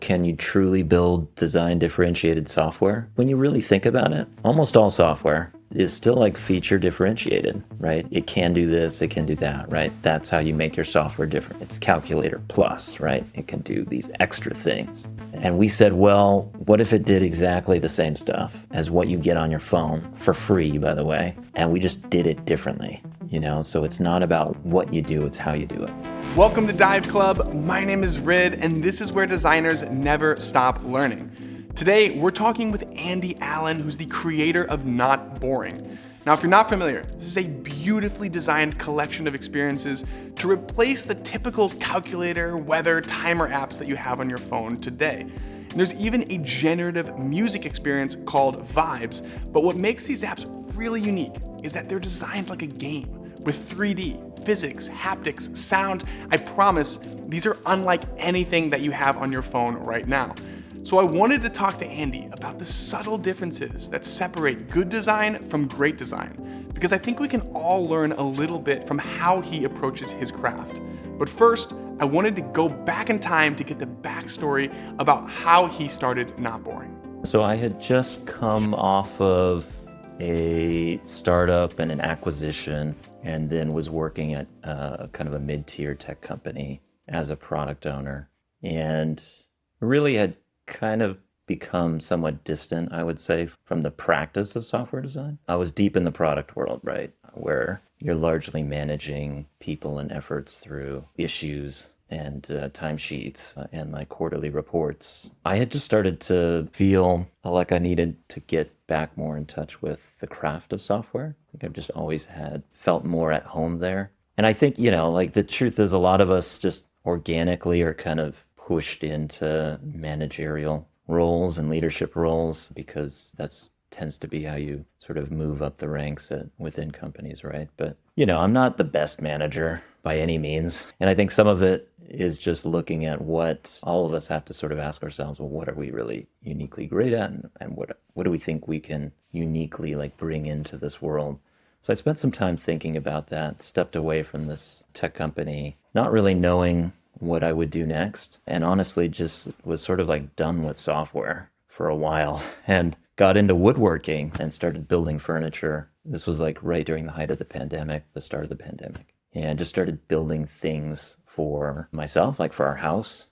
Can you truly build design differentiated software? When you really think about it, almost all software is still like feature differentiated, right? It can do this, it can do that, right? That's how you make your software different. It's calculator plus, right? It can do these extra things. And we said, well, what if it did exactly the same stuff as what you get on your phone for free, by the way, and we just did it differently, So it's not about what you do, it's how you do it. Welcome to Dive Club. My name is Rid, and this is where designers never stop learning. Today, we're talking with Andy Allen, who's the creator of Not Boring. Now, if you're not familiar, this is a beautifully designed collection of experiences to replace the typical calculator, weather, timer apps that you have on your phone today. And there's even a generative music experience called Vibes, but what makes these apps really unique is that they're designed like a game with 3D, physics, haptics, sound. I promise these are unlike anything that you have on your phone right now. So I wanted to talk to Andy about the subtle differences that separate good design from great design, because I think we can all learn a little bit from how he approaches his craft. But first, I wanted to go back in time to get the backstory about how he started Not Boring. So I had just come off of a startup and an acquisition, and then was working at kind of a mid-tier tech company as a product owner, and really had kind of become somewhat distant, I would say, from the practice of software design. I was deep in the product world, right, where you're largely managing people and efforts through issues and timesheets and like quarterly reports. I had just started to feel like I needed to get back more in touch with the craft of software. I think I've just always felt more at home there. And I think, like the truth is a lot of us just organically are kind of pushed into managerial roles and leadership roles because that's tends to be how you sort of move up the ranks within companies, right? But, I'm not the best manager by any means. And I think some of it is just looking at what all of us have to sort of ask ourselves, well, what are we really uniquely great at? And what do we think we can uniquely like bring into this world? So I spent some time thinking about that, stepped away from this tech company, not really knowing what I would do next. And honestly, just was sort of like done with software for a while and got into woodworking and started building furniture. This was like right during the height of the pandemic, the start of the pandemic. And just started building things for myself, like for our house,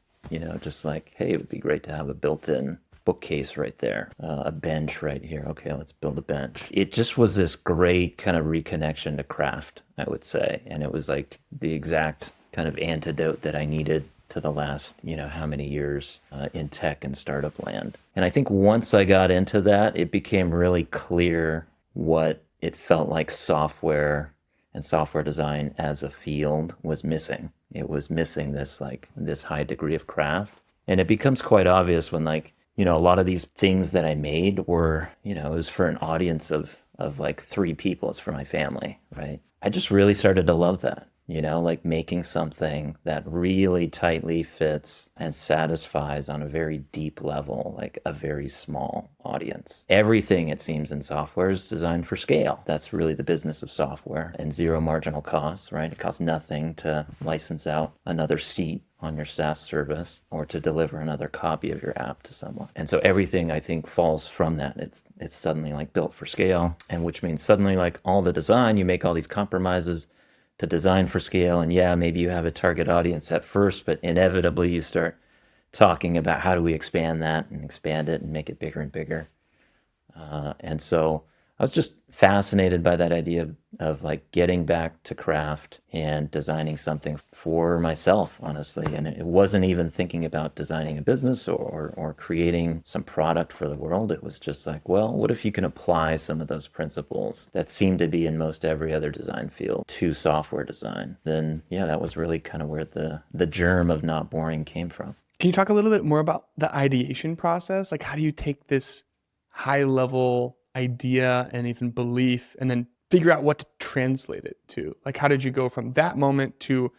just like, hey, it would be great to have a built-in bookcase right there, a bench right here. Okay, let's build a bench. It just was this great kind of reconnection to craft, I would say. And it was like the exact kind of antidote that I needed to the last, how many years in tech and startup land. And I think once I got into that, it became really clear what it felt like software and software design as a field was missing. It was missing this high degree of craft. And it becomes quite obvious when a lot of these things that I made were, it was for an audience of like 3 people. It's for my family, right? I just really started to love that. Like making something that really tightly fits and satisfies on a very deep level, like a very small audience. Everything, it seems, in software is designed for scale. That's really the business of software, and zero marginal costs, right? It costs nothing to license out another seat on your SaaS service or to deliver another copy of your app to someone. And so everything, I think, falls from that. It's suddenly like built for scale, and which means suddenly like all the design, you make all these compromises to design for scale. And yeah, maybe you have a target audience at first, but inevitably you start talking about how do we expand that and expand it and make it bigger and bigger. And so I was just fascinated by that idea of like getting back to craft and designing something for myself, honestly. And it wasn't even thinking about designing a business or creating some product for the world. It was just like, well, what if you can apply some of those principles that seem to be in most every other design field to software design? Then yeah, that was really kind of where the germ of Not Boring came from. Can you talk a little bit more about the ideation process? Like, how do you take this high level idea and even belief and then figure out what to translate it to? Like, how did you go from that moment to,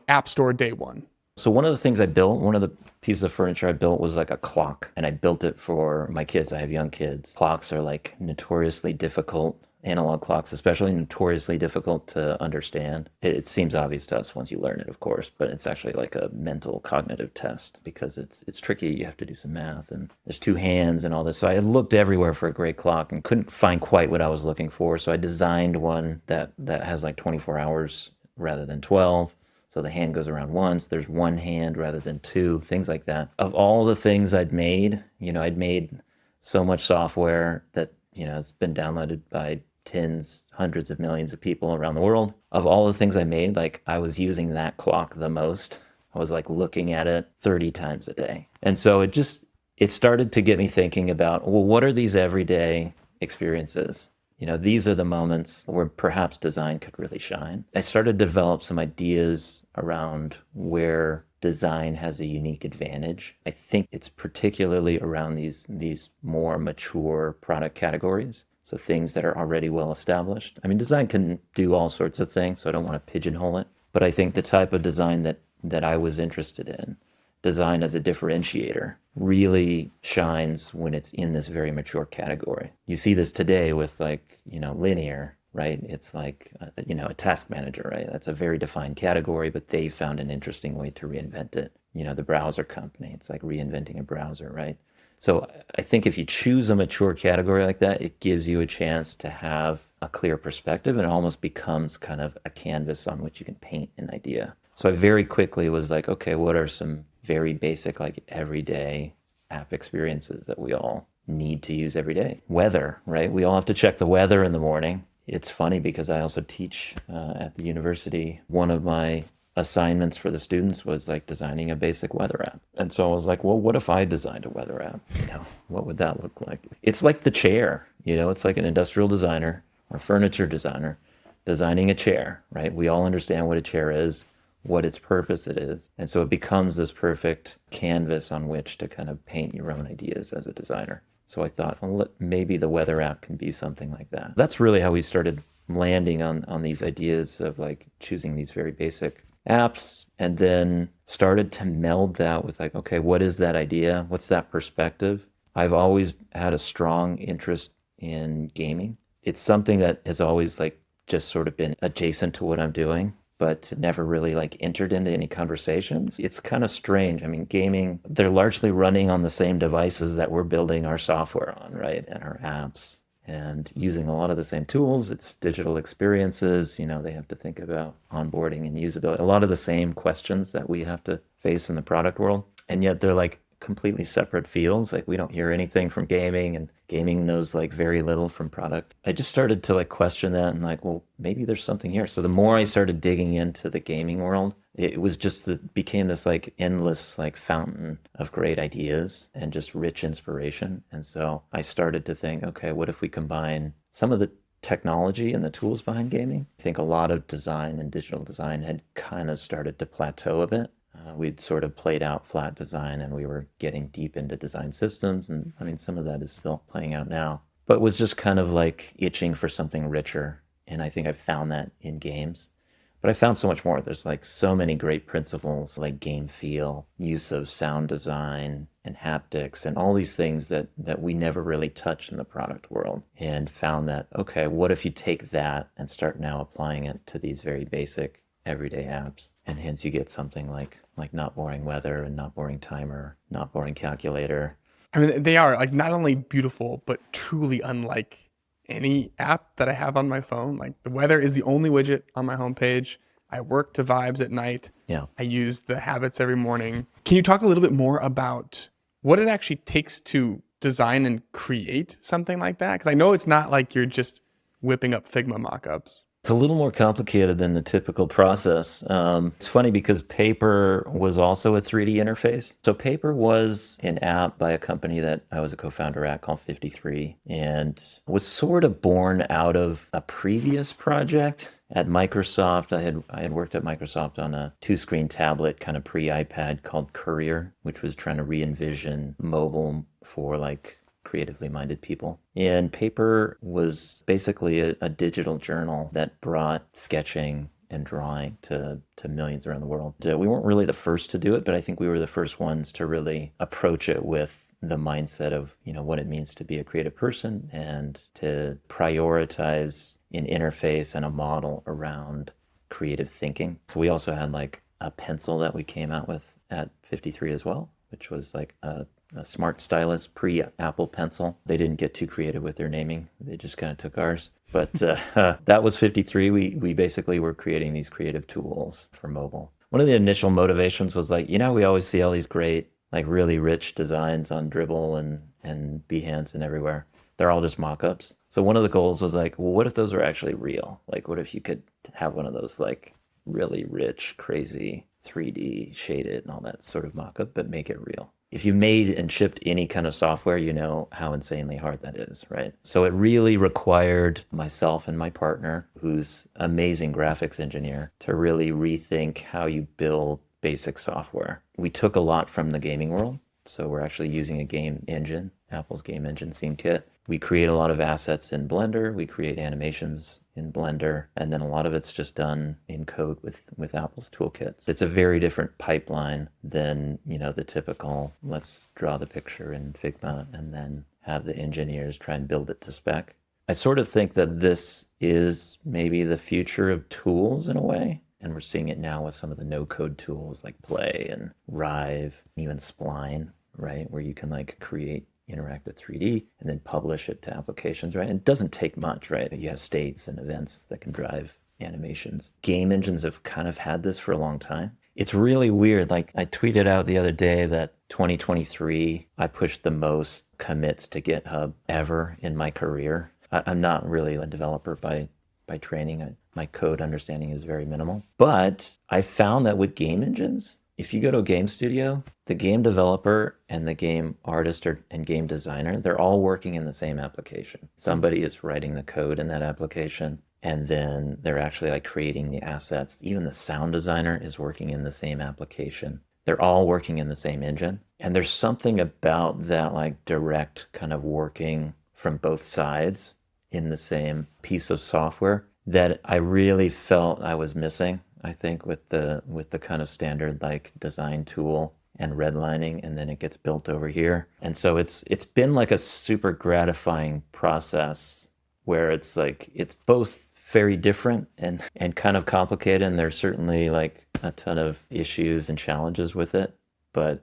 App Store day one? So one of the things I built, one of the pieces of furniture I built was like a clock, and I built it for my kids. I have young kids. Clocks are like notoriously difficult Analog clocks, especially, notoriously difficult to understand. It seems obvious to us once you learn it, of course, but it's actually like a mental cognitive test because it's tricky. You have to do some math, and there's two hands and all this. So I looked everywhere for a great clock and couldn't find quite what I was looking for. So I designed one that has like 24 hours rather than 12. So the hand goes around once, there's one hand rather than two, things like that. Of all the things I'd made, I'd made so much software that, it's been downloaded by tens, hundreds of millions of people around the world. Of all the things I made, like I was using that clock the most. I was like looking at it 30 times a day. And so it started to get me thinking about, well, what are these everyday experiences? These are the moments where perhaps design could really shine. I started to develop some ideas around where design has a unique advantage. I think it's particularly around these more mature product categories. So things that are already well established. I mean, design can do all sorts of things, so I don't want to pigeonhole it. But I think the type of design that I was interested in, design as a differentiator, really shines when it's in this very mature category. You see this today with linear, right? It's like, a task manager, right? That's a very defined category, but they found an interesting way to reinvent it. The browser company, it's like reinventing a browser, right? So I think if you choose a mature category like that, it gives you a chance to have a clear perspective, and it almost becomes kind of a canvas on which you can paint an idea. So I very quickly was like, okay, what are some very basic, like everyday app experiences that we all need to use every day? Weather, right? We all have to check the weather in the morning. It's funny because I also teach at the university. One of my assignments for the students was like designing a basic weather app. And so I was like, well, what if I designed a weather app? What would that look like? It's like the chair, it's like an industrial designer or furniture designer designing a chair, right? We all understand what a chair is, what its purpose it is. And so it becomes this perfect canvas on which to kind of paint your own ideas as a designer. So I thought, well, maybe the weather app can be something like that. That's really how we started landing on these ideas of like choosing these very basic apps, and then started to meld that with like, okay, what is that idea? What's that perspective? I've always had a strong interest in gaming. It's something that has always like just sort of been adjacent to what I'm doing, but never really like entered into any conversations. It's kind of strange. I mean, gaming, they're largely running on the same devices that we're building our software on, right? And our apps, and using a lot of the same tools. It's digital experiences. They have to think about onboarding and usability, a lot of the same questions that we have to face in the product world. And yet they're like completely separate fields. Like we don't hear anything from gaming, and gaming knows like very little from product. I just started to like question that and like, well, maybe there's something here. So the more I started digging into the gaming world, it was just became this like endless like fountain of great ideas and just rich inspiration. And so I started to think, okay, what if we combine some of the technology and the tools behind gaming? I think a lot of design and digital design had kind of started to plateau a bit. We'd sort of played out flat design, and we were getting deep into design systems. And I mean, some of that is still playing out now, but was just kind of like itching for something richer. And I think I found that in games. But I found so much more. There's like so many great principles like game feel, use of sound design and haptics, and all these things that we never really touch in the product world. And found that, okay, what if you take that and start now applying it to these very basic everyday apps? And hence you get something like Not Boring Weather and Not Boring Timer, Not Boring Calculator. I mean, they are like not only beautiful, but truly unlike any app that I have on my phone. Like the weather is the only widget on my homepage. I work to vibes at night. Yeah. I use the habits every morning. Can you talk a little bit more about what it actually takes to design and create something like that? Because I know it's not like you're just whipping up Figma mockups. It's a little more complicated than the typical process. It's funny because Paper was also a 3D interface. So Paper was an app by a company that I was a co-founder at called 53, and was sort of born out of a previous project at Microsoft. I had worked at Microsoft on a 2-screen tablet kind of pre-iPad called Courier, which was trying to re-envision mobile for like creatively minded people. And Paper was basically a digital journal that brought sketching and drawing to millions around the world. We weren't really the first to do it, but I think we were the first ones to really approach it with the mindset of, what it means to be a creative person and to prioritize an interface and a model around creative thinking. So we also had like a pencil that we came out with at 53 as well, which was like a smart stylus pre-Apple Pencil. They didn't get too creative with their naming. They just kind of took ours. But that was 53. We basically were creating these creative tools for mobile. One of the initial motivations was like, we always see all these great, like really rich designs on Dribbble and Behance and everywhere. They're all just mock-ups. So one of the goals was like, well, what if those were actually real? Like, what if you could have one of those like really rich, crazy 3D shaded and all that sort of mock-up, but make it real? If you made and shipped any kind of software, you know how insanely hard that is, right? So it really required myself and my partner, who's an amazing graphics engineer, to really rethink how you build basic software. We took a lot from the gaming world. So we're actually using a game engine, Apple's game engine Scene Kit. We create a lot of assets in Blender. We create animations in Blender. And then a lot of it's just done in code with Apple's toolkits. It's a very different pipeline than, the typical, let's draw the picture in Figma and then have the engineers try and build it to spec. I sort of think that this is maybe the future of tools in a way. And we're seeing it now with some of the no-code tools like Play and Rive, even Spline, right? Where you can like create interactive 3D and then publish it to applications, right? And it doesn't take much, right? You have states and events that can drive animations. Game engines have kind of had this for a long time. It's really weird. Like I tweeted out the other day that 2023, I pushed the most commits to GitHub ever in my career. I'm not really a developer by training. My code understanding is very minimal. But I found that with game engines, if you go to a game studio, the game developer and the game artist and game designer, they're all working in the same application. Somebody is writing the code in that application, and then they're actually like creating the assets. Even the sound designer is working in the same application. They're all working in the same engine. And there's something about that like direct kind of working from both sides in the same piece of software that I really felt I was missing, I think, with the kind of standard like design tool and redlining, and then it gets built over here. And so it's been like a super gratifying process where it's like it's both very different and kind of complicated, and there's certainly like a ton of issues and challenges with it, but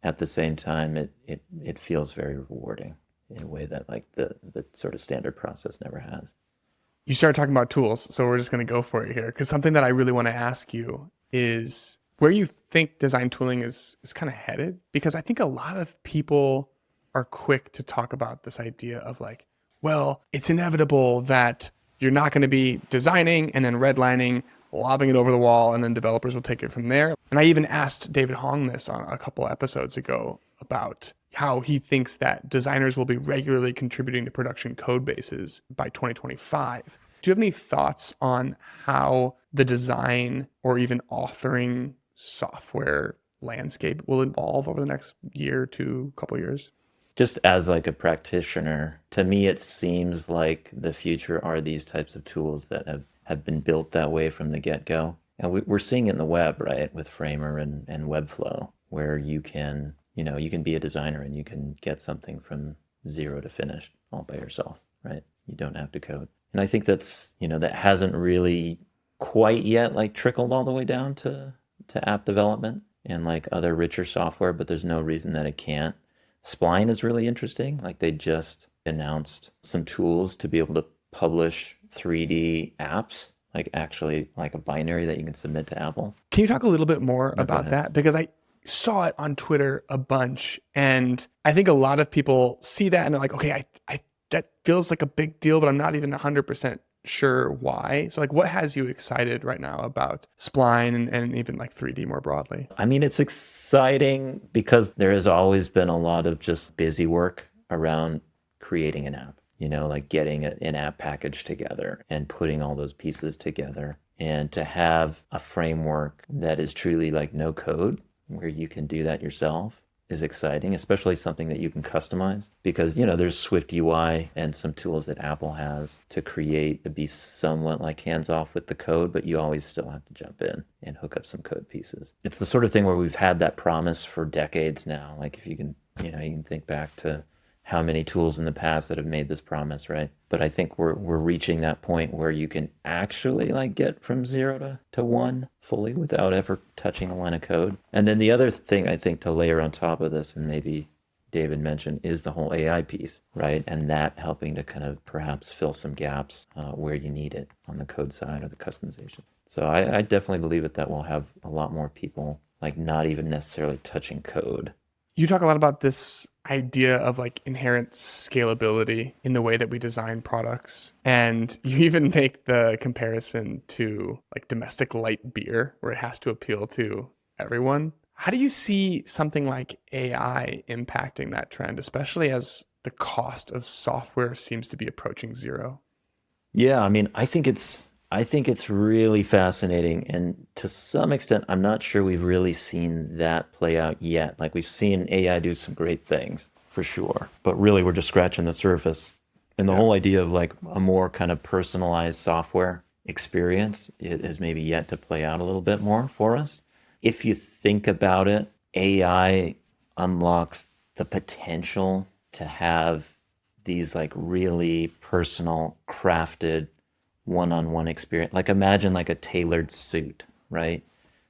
at the same time it feels very rewarding in a way that like the sort of standard process never has. You started talking about tools, so we're just going to go for it here. Because something that I really want to ask you is where you think design tooling is kind of headed. Because I think a lot of people are quick to talk about this idea of like, well, it's inevitable that you're not going to be designing and then redlining, lobbing it over the wall, and then developers will take it from there. And I even asked David Hong this on a couple episodes ago about how he thinks that designers will be regularly contributing to production code bases by 2025. Do you have any thoughts on how the design or even authoring software landscape will evolve over the next year to couple years? Just as like a practitioner, to me it seems like the future are these types of tools that have been built that way from the get-go. And we're seeing it in the web, right, with Framer and Webflow, where you can be a designer and you can get something from zero to finished all by yourself, right? You don't have to code. And I think that's, that hasn't really quite yet like trickled all the way down to app development and like other richer software, but there's no reason that it can't. Spline is really interesting. Like they just announced some tools to be able to publish 3D apps, like actually like a binary that you can submit to Apple. Can you talk a little bit more about that? Because I saw it on Twitter a bunch, and I think a lot of people see that and they're like, okay, I that feels like a big deal, but I'm not even 100% sure why. So like, what has you excited right now about Spline and even like 3D more broadly? I mean, it's exciting because there has always been a lot of just busy work around creating an app, like getting an app package together and putting all those pieces together. And to have a framework that is truly like no code, where you can do that yourself, is exciting, especially something that you can customize, because there's Swift UI and some tools that Apple has to create to be somewhat like hands-off with the code, but you always still have to jump in and hook up some code pieces. It's the sort of thing where we've had that promise for decades now. Like if you can You can think back to how many tools in the past that have made this promise, right? But I think we're reaching that point where you can actually like get from zero to one fully without ever touching a line of code. And then the other thing I think to layer on top of this, and maybe David mentioned, is the whole AI piece, right? And that helping to kind of perhaps fill some gaps where you need it on the code side or the customization. So I definitely believe that will have a lot more people like not even necessarily touching code. You talk a lot about this idea of like inherent scalability in the way that we design products. And you even make the comparison to like domestic light beer, where it has to appeal to everyone. How do you see something like AI impacting that trend, especially as the cost of software seems to be approaching zero? Yeah, I mean, I think it's really fascinating, and to some extent, I'm not sure we've really seen that play out yet. Like we've seen AI do some great things for sure, but really we're just scratching the surface. And the Yeah. whole idea of like a more kind of personalized software experience, it has maybe yet to play out a little bit more for us. If you think about it, AI unlocks the potential to have these like really personal, crafted one-on-one experience. Like imagine like a tailored suit, right?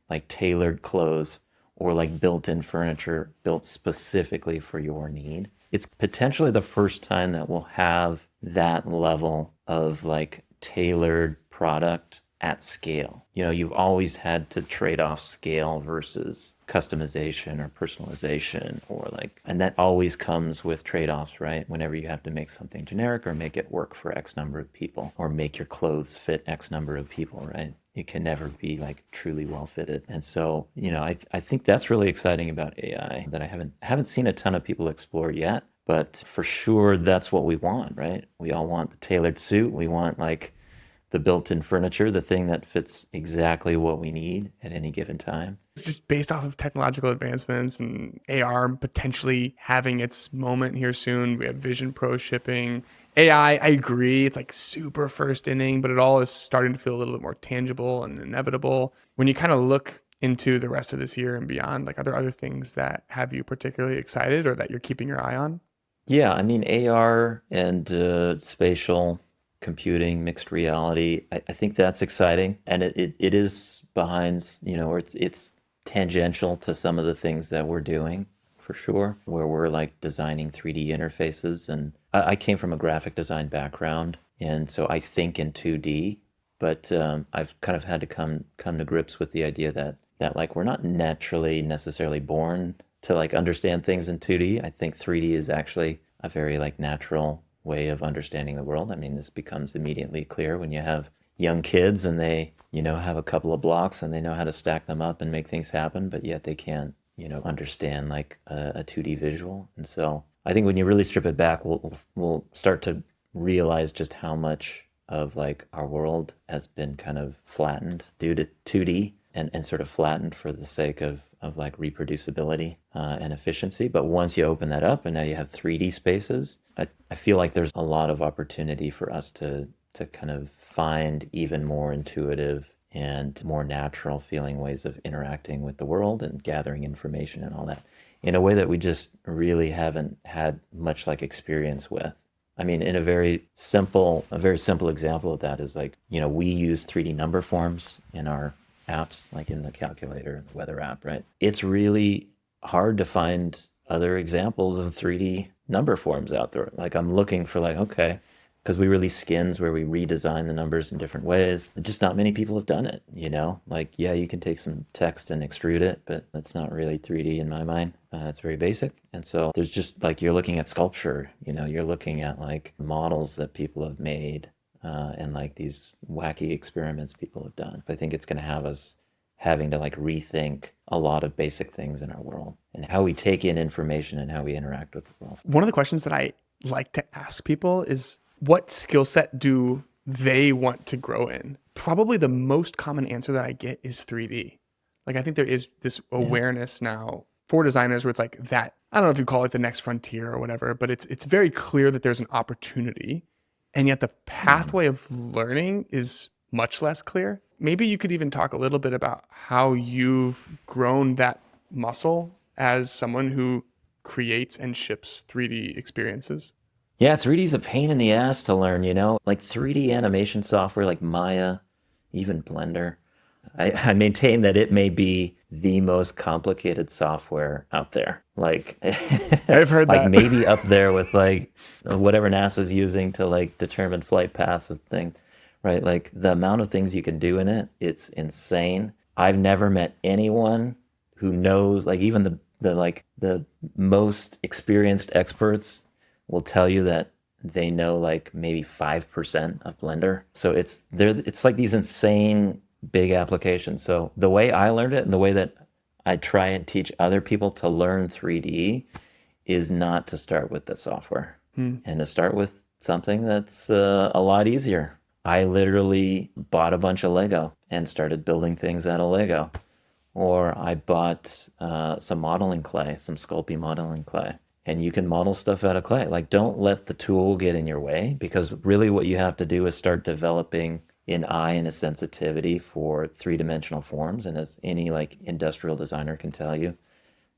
Like tailored clothes or like built-in furniture built specifically for your need. It's potentially the first time that we'll have that level of like tailored product at scale. You've always had to trade off scale versus customization or personalization or like, and that always comes with trade offs, right? Whenever you have to make something generic or make it work for X number of people or make your clothes fit X number of people, right? It can never be like truly well fitted. And so, I think that's really exciting about AI that I haven't seen a ton of people explore yet. But for sure, that's what we want, right? We all want the tailored suit. We want like the built-in furniture, the thing that fits exactly what we need at any given time. It's just based off of technological advancements and AR potentially having its moment here soon. We have Vision Pro shipping. I agree. It's like super first inning, but it all is starting to feel a little bit more tangible and inevitable. When you kind of look into the rest of this year and beyond, like are there other things that have you particularly excited or that you're keeping your eye on? Yeah, I mean, AR and spatial computing, mixed reality, I think that's exciting. And it is behind, or it's tangential to some of the things that we're doing for sure, where we're like designing 3D interfaces. And I came from a graphic design background, and so I think in 2D, but I've kind of had to come to grips with the idea that like we're not naturally necessarily born to like understand things in 2D. I think 3D is actually a very like natural way of understanding the world. I mean, this becomes immediately clear when you have young kids and they, have a couple of blocks and they know how to stack them up and make things happen, but yet they can't, understand like a 2D visual. And so I think when you really strip it back, we'll start to realize just how much of like our world has been kind of flattened due to 2D and sort of flattened for the sake of like reproducibility and efficiency. But once you open that up and now you have 3D spaces, I feel like there's a lot of opportunity for us to kind of find even more intuitive and more natural feeling ways of interacting with the world and gathering information and all that in a way that we just really haven't had much like experience with. I mean, in a very simple example of that is like, we use 3D number forms in our apps, like in the calculator, the weather app, right? It's really hard to find other examples of 3D number forms out there. Like I'm looking for like, okay, because we release skins where we redesign the numbers in different ways. Just not many people have done it. Like, yeah, you can take some text and extrude it, but that's not really 3D in my mind. It's very basic. And so there's just like you're looking at sculpture, you're looking at like models that people have made and like these wacky experiments people have done. I think it's going to have us having to like rethink a lot of basic things in our world and how we take in information and how we interact with the world. One of the questions that I like to ask people is what skill set do they want to grow in? Probably the most common answer that I get is 3D. Like I think there is this Yeah. awareness now for designers where it's like that, I don't know if you call it the next frontier or whatever, but it's very clear that there's an opportunity. And yet the Mhm. pathway of learning is much less clear. Maybe you could even talk a little bit about how you've grown that muscle as someone who creates and ships 3D experiences? Yeah, 3D is a pain in the ass to learn, like 3D animation software like Maya, even Blender. I maintain that it may be the most complicated software out there. Like, I've heard like that. maybe up there with like whatever NASA's using to like determine flight paths of things, right? Like the amount of things you can do in it, it's insane. I've never met anyone who knows, like even the most experienced experts will tell you that they know like maybe 5% of Blender. So it's like these insane big applications. So the way I learned it and the way that I try and teach other people to learn 3D is not to start with the software and to start with something that's a lot easier. I literally bought a bunch of Lego and started building things out of Lego. Or I bought some modeling clay, some Sculpey modeling clay. And you can model stuff out of clay. Like, don't let the tool get in your way, because really what you have to do is start developing an eye and a sensitivity for three-dimensional forms. And as any like industrial designer can tell you,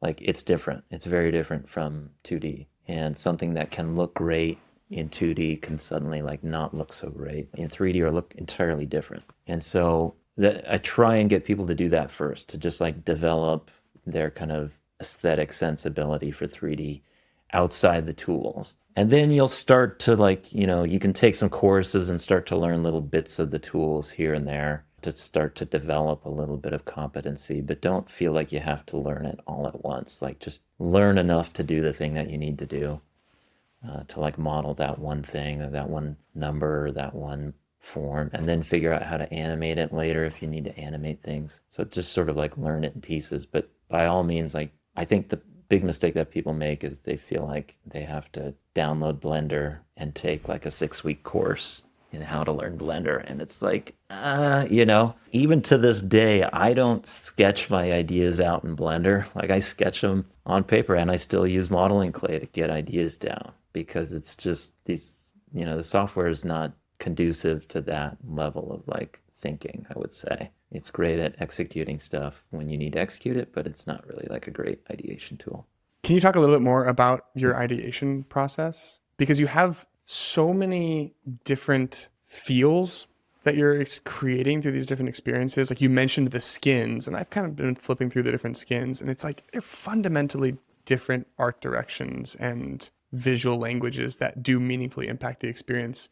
like it's different. It's very different from 2D. And something that can look great in 2D can suddenly like not look so great in 3D or look entirely different. And so I try and get people to do that first, to just like develop their kind of aesthetic sensibility for 3D outside the tools. And then you'll start to like, you can take some courses and start to learn little bits of the tools here and there to start to develop a little bit of competency, but don't feel like you have to learn it all at once. Like just learn enough to do the thing that you need to do, to like model that one thing or that one number or that one form, and then figure out how to animate it later if you need to animate things. So just sort of like learn it in pieces. But by all means, like I think the big mistake that people make is they feel like they have to download Blender and take like a 6-week course in how to learn Blender. And it's like, even to this day, I don't sketch my ideas out in Blender. Like I sketch them on paper, and I still use modeling clay to get ideas down, because it's just these, the software is not conducive to that level of like thinking, I would say. It's great at executing stuff when you need to execute it, but it's not really like a great ideation tool. Can you talk a little bit more about your ideation process? Because you have so many different feels that you're creating through these different experiences. Like you mentioned the skins, and I've kind of been flipping through the different skins, and it's like they're fundamentally different art directions and visual languages that do meaningfully impact the experience.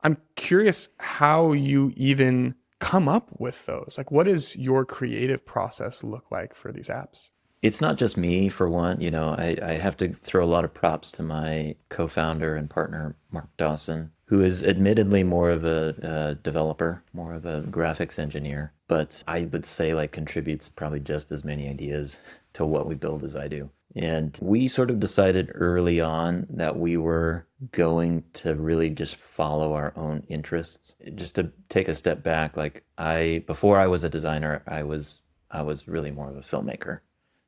I'm curious how you even come up with those. Like, what does your creative process look like for these apps? It's not just me, for one. I have to throw a lot of props to my co-founder and partner, Mark Dawson, who is admittedly more of a developer, more of a graphics engineer, but I would say like contributes probably just as many ideas to what we build as I do. And we sort of decided early on that we were going to really just follow our own interests. Just to take a step back, like before I was a designer, I was really more of a filmmaker.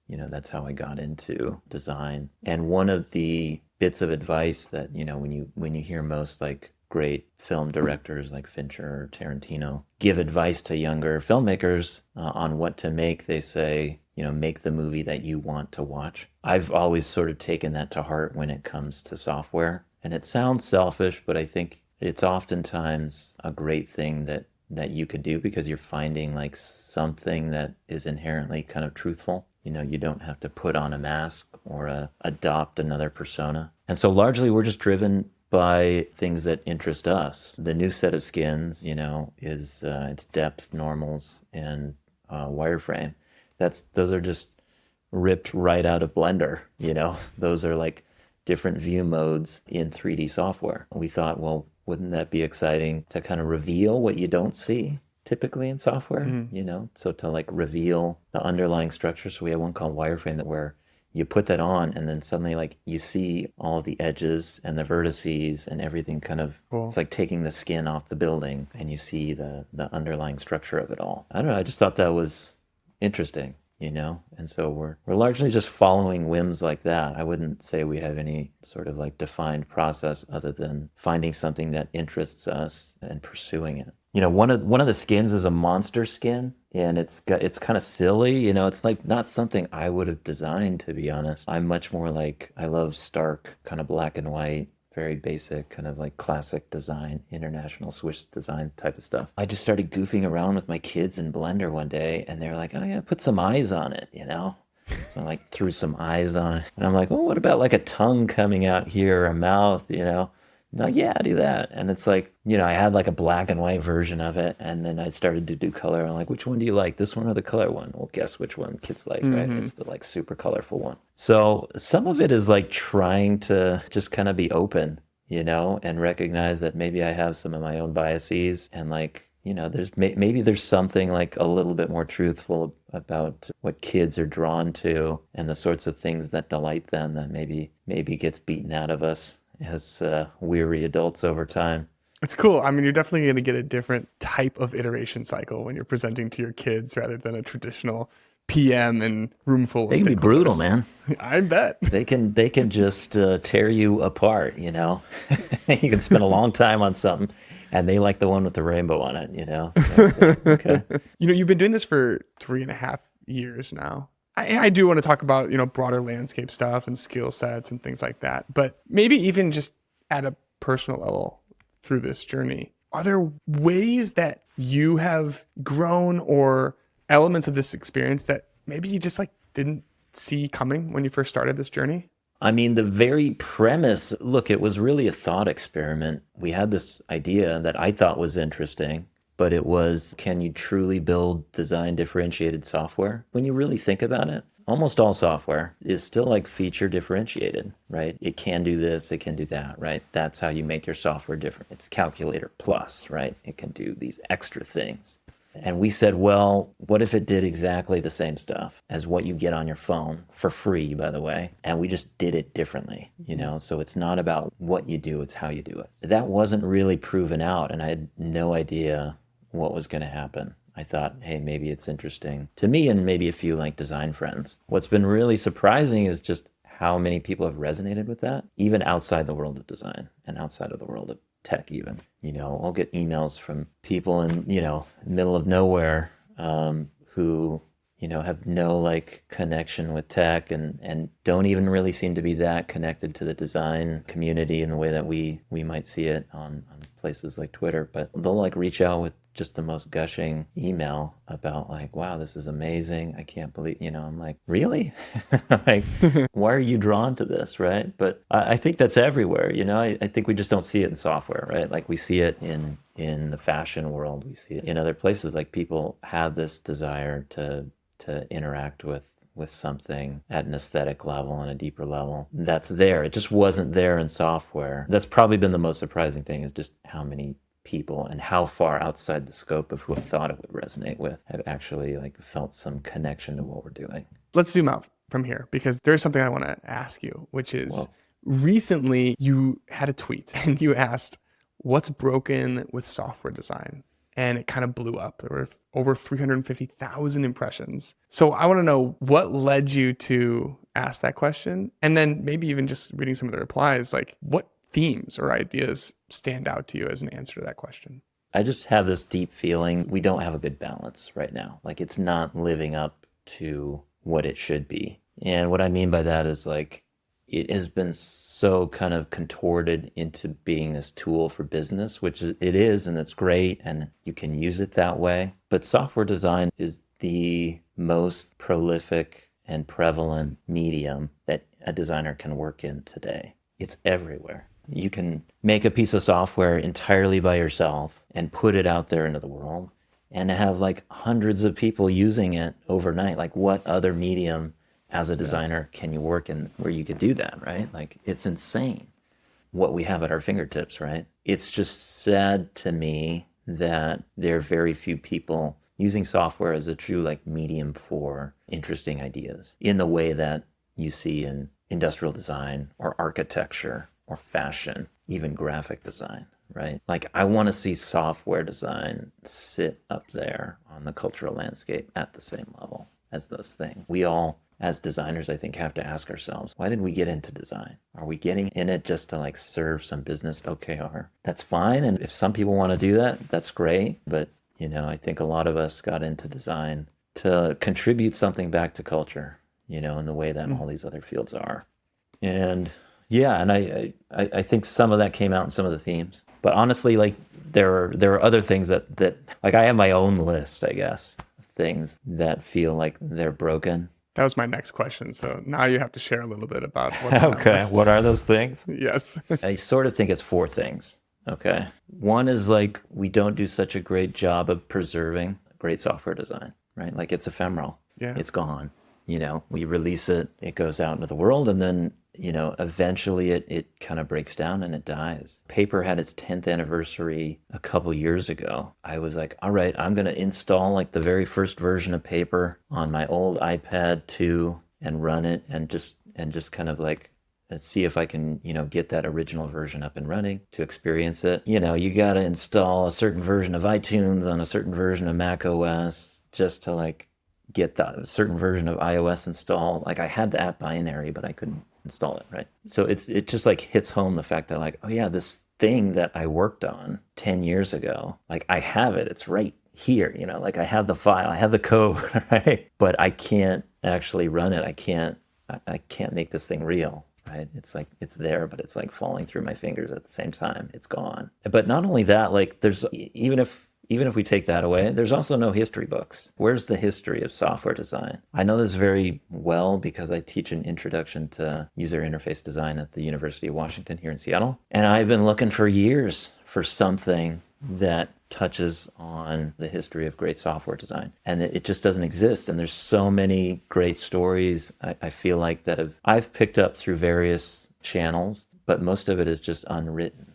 That's how I got into design. And one of the bits of advice that, when you hear most like great film directors like Fincher or Tarantino give advice to younger filmmakers on what to make, they say, make the movie that you want to watch. I've always sort of taken that to heart when it comes to software. And it sounds selfish, but I think it's oftentimes a great thing that you could do, because you're finding like something that is inherently kind of truthful. You don't have to put on a mask or adopt another persona. And so largely we're just driven by things that interest us. The new set of skins, is its depth, normals, and wireframe. Those are just ripped right out of Blender. Those are like different view modes in 3D software. We thought, well, wouldn't that be exciting to kind of reveal what you don't see typically in software? So to like reveal the underlying structure. So we have one called wireframe, where you put that on and then suddenly like you see all of the edges and the vertices and everything kind of cool. It's like taking the skin off the building, and you see the underlying structure of it all. I don't know, I just thought that was interesting, and so we're largely just following whims like that. I wouldn't say we have any sort of like defined process other than finding something that interests us and pursuing it. One of the skins is a monster skin. And it's kind of silly, you know, it's like not something I would have designed, to be honest. I'm much more like I love stark, kind of black and white, very basic, kind of like classic design, international Swiss design type of stuff. I just started goofing around with my kids in Blender one day and they were like, "Oh yeah, put some eyes on it," you know? So I like threw some eyes on it. And I'm like, "Well, what about like a tongue coming out here, or a mouth, you know?" Like, yeah, do that. And it's like, you know, I had like a black and white version of it. And then I started to do color. I'm like, which one do you like? This one or the color one? Well, guess which one kids like, right? Mm-hmm. It's the like super colorful one. So some of it is like trying to just kind of be open, you know, and recognize that maybe I have some of my own biases and like, you know, maybe there's something like a little bit more truthful about what kids are drawn to and the sorts of things that delight them that maybe gets beaten out of us as weary adults over time. It's cool. I mean, you're definitely going to get a different type of iteration cycle when you're presenting to your kids rather than a traditional PM and room full of They can be brutal, stakeholders. man. I bet. They can just tear you apart, you know. You can spend a long time on something, and they like the one with the rainbow on it, you know. So it's like, okay. You've been doing this for 3.5 years now. I do want to talk about, broader landscape stuff and skill sets and things like that. But maybe even just at a personal level through this journey, are there ways that you have grown or elements of this experience that maybe you just like didn't see coming when you first started this journey? I mean, the very premise, look, it was really a thought experiment. We had this idea that I thought was interesting, but it was, can you truly build design differentiated software? When you really think about it, almost all software is still like feature differentiated, right? It can do this, it can do that, right? That's how you make your software different. It's calculator plus, right? It can do these extra things. And we said, well, what if it did exactly the same stuff as what you get on your phone for free, by the way? And we just did it differently, you know? So it's not about what you do, it's how you do it. That wasn't really proven out, and I had no idea what was going to happen. I thought, hey, maybe it's interesting to me and maybe a few like design friends. What's been really surprising is just how many people have resonated with that, even outside the world of design and outside of the world of tech even. You know, I'll get emails from people in, middle of nowhere who, have no like connection with tech and don't even really seem to be that connected to the design community in the way that we might see it on places like Twitter. But they'll like reach out with just the most gushing email about like, wow, this is amazing. I can't believe, I'm like, really? Like, why are you drawn to this, right? But I think that's everywhere, I think we just don't see it in software, right? Like we see it in the fashion world. We see it in other places. Like people have this desire to interact with something at an aesthetic level and a deeper level. That's there. It just wasn't there in software. That's probably been the most surprising thing, is just how many people and how far outside the scope of who I thought it would resonate with have actually like felt some connection to what we're doing. Let's zoom out from here because there's something I want to ask you, which is Whoa. recently you had a tweet and you asked, what's broken with software design? And it kind of blew up. There were over 350,000 impressions. So I want to know what led you to ask that question. And then maybe even just reading some of the replies, like what themes or ideas stand out to you as an answer to that question? I just have this deep feeling we don't have a good balance right now. Like it's not living up to what it should be. And what I mean by that is like it has been so kind of contorted into being this tool for business, which it is, and it's great, and you can use it that way. But software design is the most prolific and prevalent medium that a designer can work in today. It's everywhere. You can make a piece of software entirely by yourself and put it out there into the world and have like hundreds of people using it overnight. Like what other medium as a designer can you work in where you could do that, right? Like it's insane what we have at our fingertips, right? It's just sad to me that there are very few people using software as a true like medium for interesting ideas in the way that you see in industrial design or architecture or fashion, even graphic design, right? Like I want to see software design sit up there on the cultural landscape at the same level as those things. We all, as designers, I think, have to ask ourselves, why did we get into design? Are we getting in it just to like serve some business OKR? That's fine. And if some people want to do that, that's great. But I think a lot of us got into design to contribute something back to culture, in the way that all these other fields are. And yeah, and I think some of that came out in some of the themes. But honestly, like there are other things that like I have my own list, I guess, of things that feel like they're broken. That was my next question. So now you have to share a little bit about what's on that Okay, list. what are those things? Yes. I sort of think it's four things. Okay. One is like we don't do such a great job of preserving great software design, right? Like it's ephemeral. Yeah. It's gone. We release it, it goes out into the world, and then, eventually it kind of breaks down and it dies. Paper had its 10th anniversary a couple years ago. I was like, all right, I'm going to install like the very first version of Paper on my old iPad 2 and run it and just kind of like see if I can, get that original version up and running to experience it. You got to install a certain version of iTunes on a certain version of Mac OS just to like get the certain version of iOS installed. Like I had the app binary, but I couldn't install it, right? So it just like hits home the fact that like, oh yeah, this thing that I worked on 10 years ago, like I have it, it's right here, like I have the file, I have the code, right? But I can't actually run it. I can't make this thing real. Right? It's like it's there, but it's like falling through my fingers at the same time. It's gone. But not only that, like there's even if we take that away, there's also no history books. Where's the history of software design? I know this very well because I teach an introduction to user interface design at the University of Washington here in Seattle. And I've been looking for years for something that touches on the history of great software design. And it just doesn't exist. And there's so many great stories I feel like that I've picked up through various channels, but most of it is just unwritten.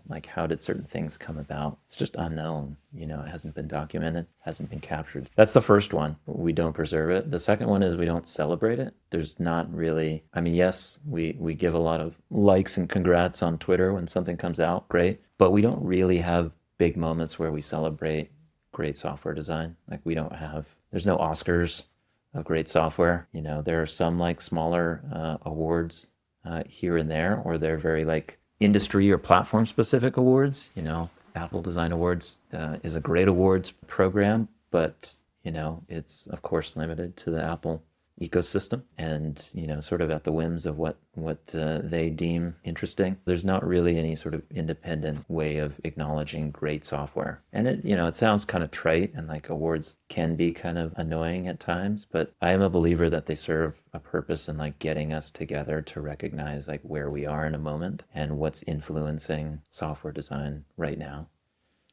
Like how did certain things come about? It's just unknown. It hasn't been documented, hasn't been captured. That's the first one. We don't preserve it. The second one is we don't celebrate it. There's not really, I mean, yes, we give a lot of likes and congrats on Twitter when something comes out, great, but we don't really have big moments where we celebrate great software design. Like there's no Oscars of great software. There are some like smaller awards here and there, or they're very like industry or platform specific awards. Apple Design Awards is a great awards program, but it's of course limited to the Apple ecosystem and sort of at the whims of what they deem interesting. There's not really any sort of independent way of acknowledging great software, and it sounds kind of trite, and like awards can be kind of annoying at times, but I am a believer that they serve a purpose in like getting us together to recognize like where we are in a moment and what's influencing software design right now.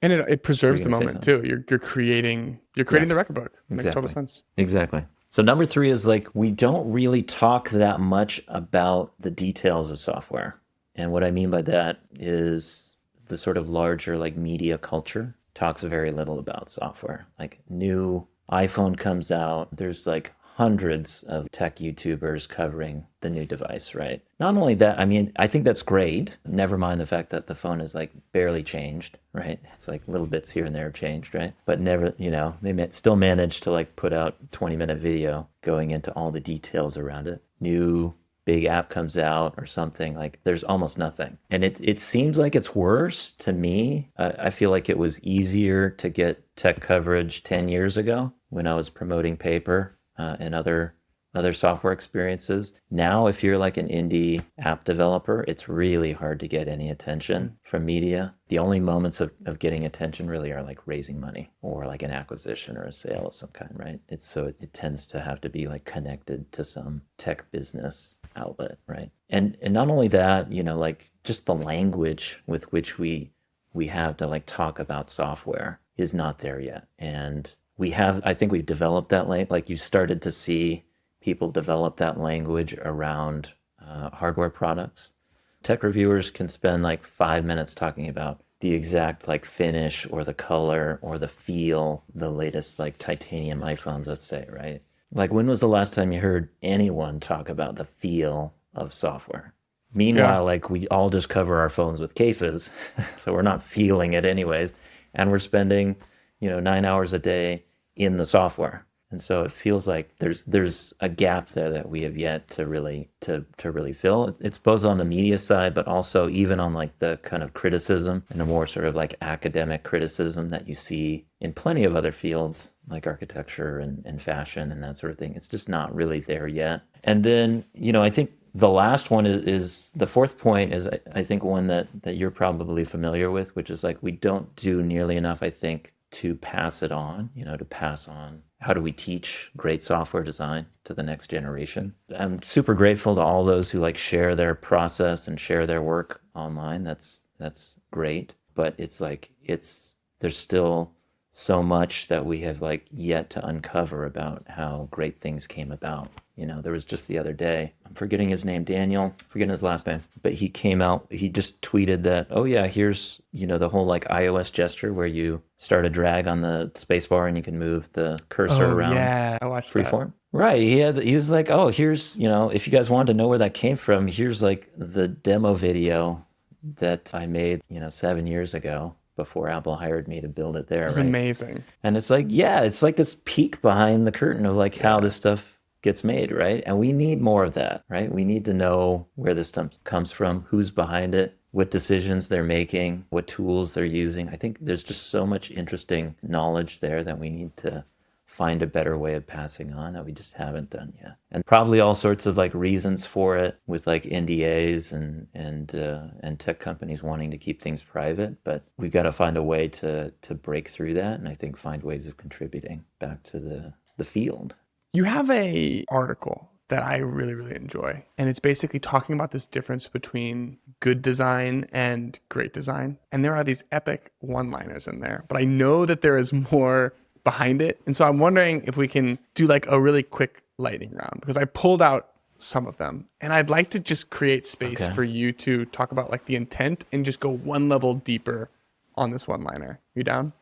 And it preserves the moment too. You're creating the record book. It makes total sense. Exactly. So number 3 is like we don't really talk that much about the details of software. And what I mean by that is the sort of larger like media culture talks very little about software. Like new iPhone comes out, there's like hundreds of tech YouTubers covering the new device, right? Not only that, I mean, I think that's great. Never mind the fact that the phone is like barely changed, right? It's like little bits here and there changed, right? But never, they still managed to like put out 20-minute video going into all the details around it. New big app comes out or something, like there's almost nothing. And it seems like it's worse to me. I feel like it was easier to get tech coverage 10 years ago when I was promoting Paper and other software experiences. Now, if you're like an indie app developer, it's really hard to get any attention from media. The only moments of getting attention really are like raising money or like an acquisition or a sale of some kind, right? It tends to have to be like connected to some tech business outlet, right? And not only that, like just the language with which we have to like talk about software is not there yet. And I think we've developed that like you started to see people develop that language around hardware products. Tech reviewers can spend like 5 minutes talking about the exact like finish or the color or the feel, the latest like titanium iPhones, let's say, right? Like when was the last time you heard anyone talk about the feel of software? Meanwhile, like we all just cover our phones with cases, so we're not feeling it anyways. And we're spending, 9 hours a day in the software. And so it feels like there's a gap there that we have yet to really fill. It's both on the media side, but also even on like the kind of criticism and the more sort of like academic criticism that you see in plenty of other fields like architecture and fashion and that sort of thing. It's just not really there yet. And then, I think the last one is the fourth point is I think one that you're probably familiar with, which is like we don't do nearly enough, I think, to pass it on, to pass on how do we teach great software design to the next generation. I'm super grateful to all those who like share their process and share their work online. That's great, but it's like there's still so much that we have like yet to uncover about how great things came about. There was just the other day, I'm forgetting his name, Daniel, forgetting his last name, but he came out, he just tweeted that, oh yeah, here's, the whole like iOS gesture where you start a drag on the spacebar and you can move the cursor Oh around yeah, I watched that. freeform. Right. He was like, oh, here's, if you guys wanted to know where that came from, here's like the demo video that I made, 7 years ago before Apple hired me to build it there. It's Right. amazing. And it's like, yeah, it's like this peek behind the curtain of like how this stuff gets made, right? And we need more of that, right? We need to know where this stuff comes from, who's behind it, what decisions they're making, what tools they're using. I think there's just so much interesting knowledge there that we need to find a better way of passing on that we just haven't done yet. And probably all sorts of like reasons for it with like NDAs and tech companies wanting to keep things private, but we've got to find a way to break through that and I think find ways of contributing back to the field. You have a article that I really, really enjoy, and it's basically talking about this difference between good design and great design. And there are these epic one-liners in there, but I know that there is more behind it. And so I'm wondering if we can do like a really quick lightning round because I pulled out some of them and I'd like to just create space for you to talk about like the intent and just go one level deeper on this one-liner. You down?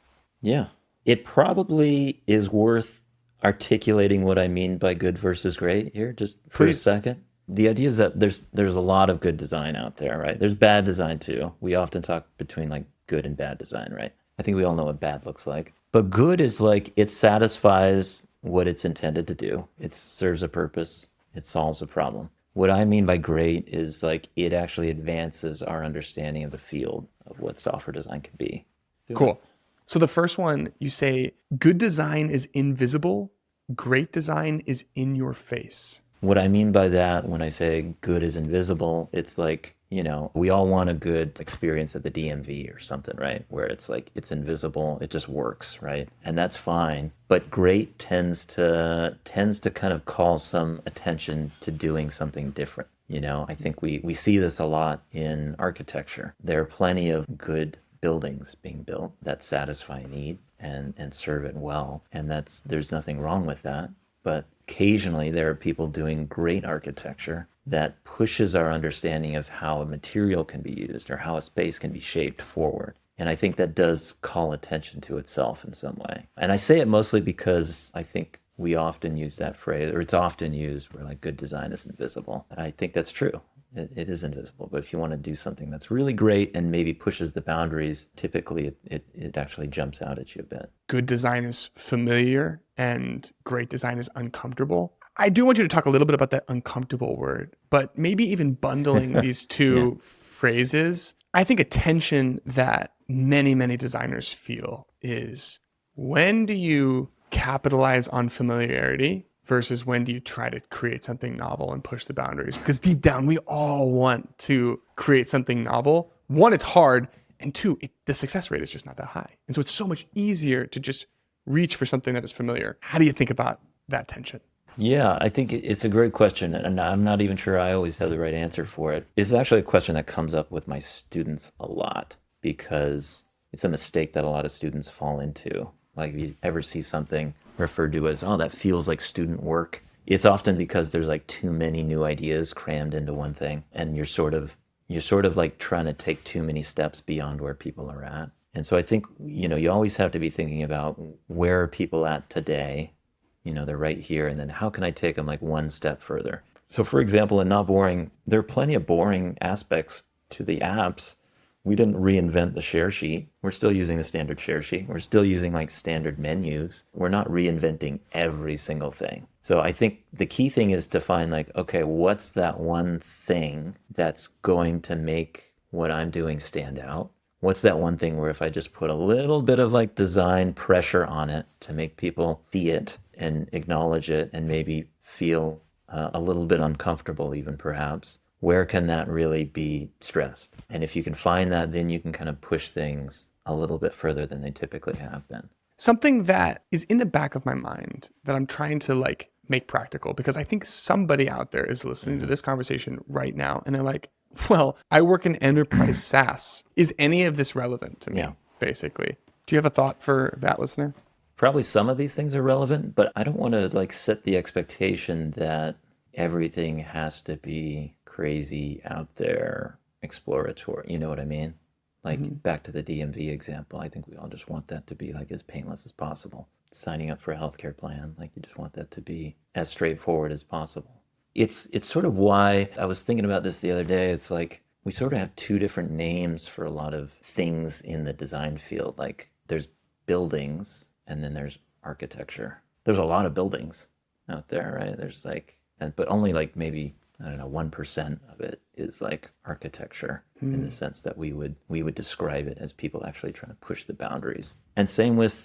Yeah. It probably is worth articulating what I mean by good versus great here, just for a Please. second. The idea is that there's a lot of good design out there, right? There's bad design too. We often talk between like good and bad design, right? I think we all know what bad looks like. But good is like it satisfies what it's intended to do. It serves a purpose. It solves a problem. What I mean by great is like it actually advances our understanding of the field of what software design can be. Cool. So the first one, you say, good design is invisible, great design is in your face. What I mean by that when I say good is invisible, it's like, we all want a good experience at the DMV or something, right? Where it's like, it's invisible, it just works, right? And that's fine. But great tends to kind of call some attention to doing something different. I think we see this a lot in architecture. There are plenty of good buildings being built that satisfy a need and serve it well. And there's nothing wrong with that. But occasionally there are people doing great architecture that pushes our understanding of how a material can be used or how a space can be shaped forward. And I think that does call attention to itself in some way. And I say it mostly because I think we often use that phrase, or it's often used where like good design is invisible. I think that's true. It is invisible, but if you want to do something that's really great and maybe pushes the boundaries, typically it actually jumps out at you a bit. Good design is familiar and great design is uncomfortable. I do want you to talk a little bit about that uncomfortable word, but maybe even bundling these two phrases. I think a tension that many, many designers feel is when do you capitalize on familiarity versus when do you try to create something novel and push the boundaries? Because deep down, we all want to create something novel. One, it's hard. And two, the success rate is just not that high. And so it's so much easier to just reach for something that is familiar. How do you think about that tension? Yeah, I think it's a great question. And I'm not even sure I always have the right answer for it. It's actually a question that comes up with my students a lot because it's a mistake that a lot of students fall into. Like if you ever see something referred to as, oh, that feels like student work, it's often because there's like too many new ideas crammed into one thing. And you're sort of like trying to take too many steps beyond where people are at. And so I think, you always have to be thinking about where are people at today? They're right here. And then how can I take them like one step further? So for example, in Not Boring, there are plenty of boring aspects to the apps, We didn't reinvent the share sheet. We're still using the standard share sheet. We're still using like standard menus. We're not reinventing every single thing. So I think the key thing is to find like, okay, what's that one thing that's going to make what I'm doing stand out? What's that one thing where if I just put a little bit of like design pressure on it to make people see it and acknowledge it and maybe feel a little bit uncomfortable, even perhaps, where can that really be stressed? And if you can find that, then you can kind of push things a little bit further than they typically have been. Something that is in the back of my mind that I'm trying to like make practical, because I think somebody out there is listening to this conversation right now and they're like, well, I work in enterprise SaaS. Is any of this relevant to me? Yeah. Basically. Do you have a thought for that listener? Probably some of these things are relevant, but I don't want to like set the expectation that everything has to be crazy out there, exploratory. You know what I mean? Like back to the DMV example, I think we all just want that to be like as painless as possible. Signing up for a healthcare plan, like you just want that to be as straightforward as possible. It's sort of why I was thinking about this the other day. It's like we sort of have two different names for a lot of things in the design field. Like there's buildings and then there's architecture. There's a lot of buildings out there, right? There's like, but only like maybe I don't know 1% of it is like architecture in the sense that we would describe it as people actually trying to push the boundaries. And same with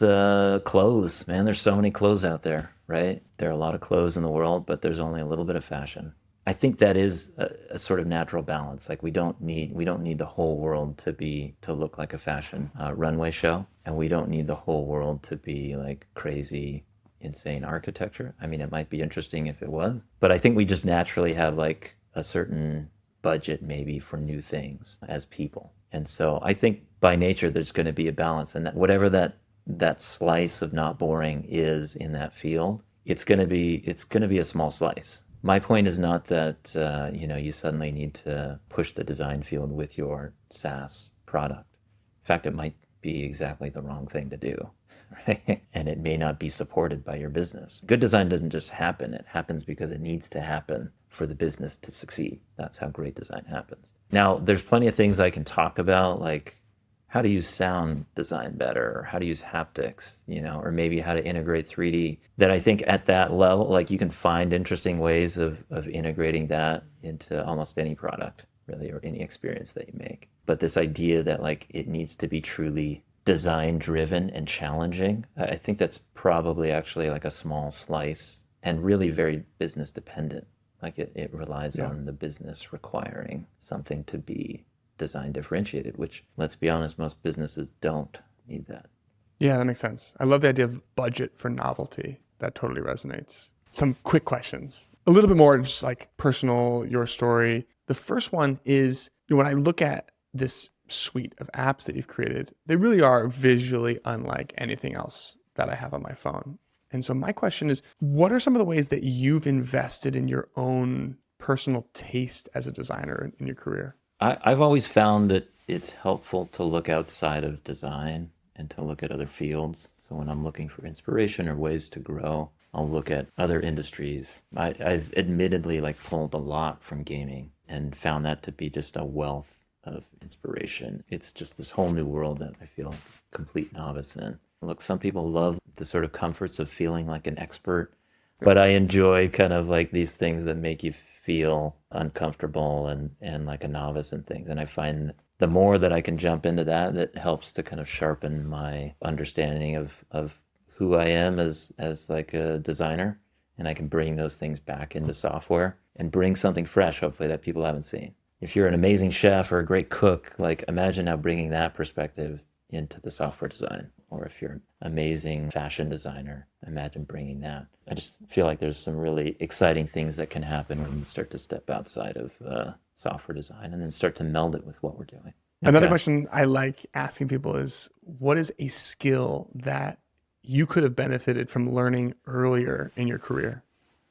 clothes, man. There's so many clothes out there, right? There are a lot of clothes in the world, but there's only a little bit of fashion. I think that is a sort of natural balance. Like we don't need the whole world to look like a fashion runway show, and we don't need the whole world to be like crazy insane architecture. I mean, it might be interesting if it was, but I think we just naturally have like a certain budget maybe for new things as people. And so I think by nature there's going to be a balance, and that whatever that slice of not boring is in that field, it's going to be a small slice. My point is not that you suddenly need to push the design field with your SaaS product. In fact, it might be exactly the wrong thing to do, right? And it may not be supported by your business. Good design doesn't just happen. It happens because it needs to happen for the business to succeed. That's how great design happens. Now, there's plenty of things I can talk about, like how to use sound design better, or how to use haptics, or maybe how to integrate 3D, that I think at that level, like you can find interesting ways of integrating that into almost any product, really, or any experience that you make. But this idea that like it needs to be truly design driven and challenging, I think that's probably actually like a small slice and really very business dependent. Like it relies on the business requiring something to be design differentiated, which, let's be honest, most businesses don't need that. Yeah, that makes sense. I love the idea of budget for novelty. That totally resonates. Some quick questions. A little bit more just like personal, your story. The first one is, when I look at this suite of apps that you've created, they really are visually unlike anything else that I have on my phone. And so my question is, what are some of the ways that you've invested in your own personal taste as a designer in your career? I've always found that it's helpful to look outside of design and to look at other fields. So when I'm looking for inspiration or ways to grow, I'll look at other industries. I've admittedly like pulled a lot from gaming and found that to be just a wealth of inspiration. It's just this whole new world that I feel like a complete novice in. Look, some people love the sort of comforts of feeling like an expert, but I enjoy kind of like these things that make you feel uncomfortable and like a novice in things. And I find the more that I can jump into that, that helps to kind of sharpen my understanding of who I am as like a designer. And I can bring those things back into software and bring something fresh, hopefully, that people haven't seen. If you're an amazing chef or a great cook, like imagine now bringing that perspective into the software design. Or if you're an amazing fashion designer, imagine bringing that. I just feel like there's some really exciting things that can happen when you start to step outside of software design and then start to meld it with what we're doing. Another question I like asking people is, what is a skill that you could have benefited from learning earlier in your career?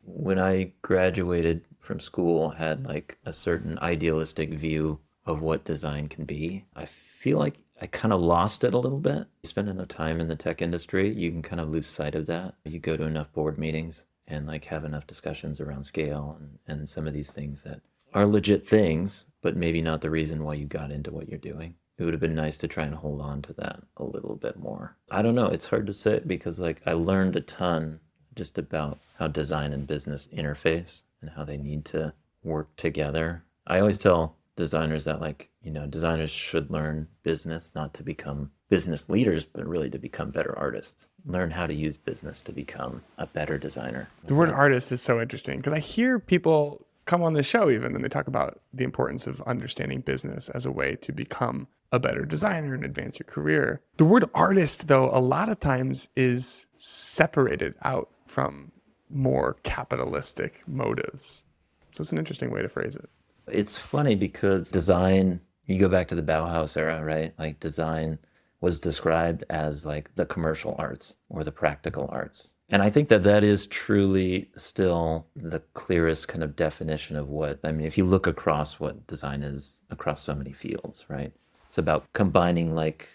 When I graduated from school, I had like a certain idealistic view of what design can be. I feel like I kind of lost it a little bit. You spend enough time in the tech industry, you can kind of lose sight of that. You go to enough board meetings and like have enough discussions around scale and some of these things that are legit things, but maybe not the reason why you got into what you're doing. it would have been nice to try and hold on to that a little bit more. I don't know. It's hard to say because like I learned a ton just about how design and business interface and how they need to work together. I always tell designers that like, designers should learn business not to become business leaders, but really to become better artists. Learn how to use business to become a better designer. The word artist is so interesting because I hear people come on the show even and they talk about the importance of understanding business as a way to become a better designer and advance your career. The word artist, though, a lot of times is separated out from more capitalistic motives. So it's an interesting way to phrase it. It's funny because design, you go back to the Bauhaus era, right? Like design was described as like the commercial arts or the practical arts. And I think that that is truly still the clearest kind of definition of what, I mean, if you look across what design is across so many fields, right? It's about combining like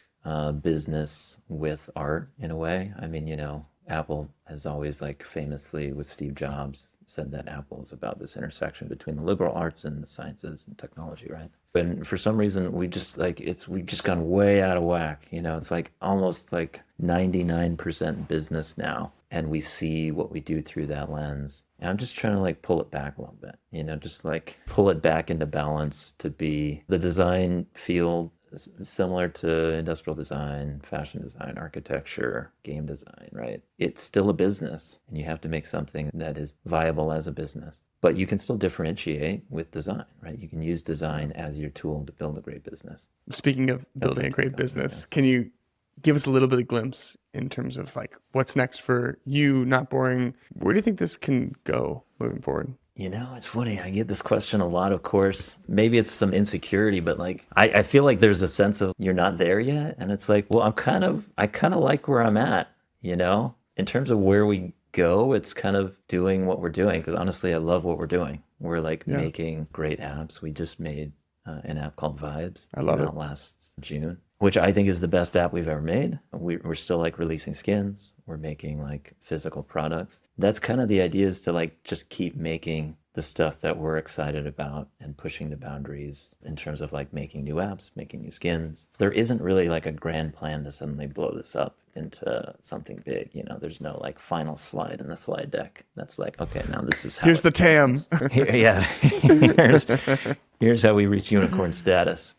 business with art in a way. I mean, Apple has always like famously with Steve Jobs said that Apple is about this intersection between the liberal arts and the sciences and technology, right? And for some reason we've just gone way out of whack. It's like almost like 99% business now. And we see what we do through that lens. And I'm just trying to like pull it back a little bit, just like pull it back into balance to be the design field similar to industrial design, fashion design, architecture, game design, right? It's still a business and you have to make something that is viable as a business. But you can still differentiate with design, right? You can use design as your tool to build a great business. Speaking of building a great business, can you give us a little bit of glimpse in terms of like what's next for you, Not Boring? Where do you think this can go moving forward? It's funny. I get this question a lot, of course. Maybe it's some insecurity, but like I feel like there's a sense of you're not there yet. And it's like, well, I kind of like where I'm at, In terms of where we go, it's kind of doing what we're doing. Because honestly, I love what we're doing. We're like making great apps. We just made an app called Vibes. I love it. Out last June, which I think is the best app we've ever made. We're still like releasing skins. We're making like physical products. That's kind of the idea, is to like just keep making the stuff that we're excited about and pushing the boundaries in terms of like making new apps, making new skins. There isn't really like a grand plan to suddenly blow this up into something big. There's no like final slide in the slide deck. That's like, okay, now this is how here's the TAM. Here's how we reach unicorn status.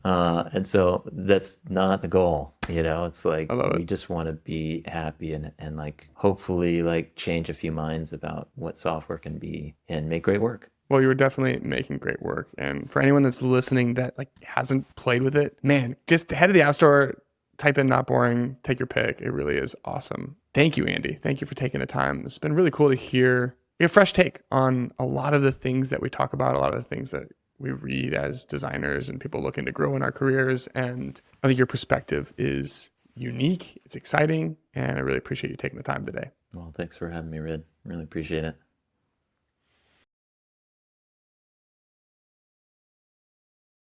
And so that's not the goal, it's like we just want to be happy and like hopefully like change a few minds about what software can be and make great work. Well, you were definitely making great work. And for anyone that's listening that like hasn't played with it, man, just head to the App Store, type in Not Boring, take your pick. It really is awesome. Thank you, Andy. Thank you for taking the time. It's been really cool to hear a fresh take on a lot of the things that we talk about, a lot of the things that we read as designers and people looking to grow in our careers. And I think your perspective is unique. It's exciting. And I really appreciate you taking the time today. Well, thanks for having me, Rid. Really appreciate it.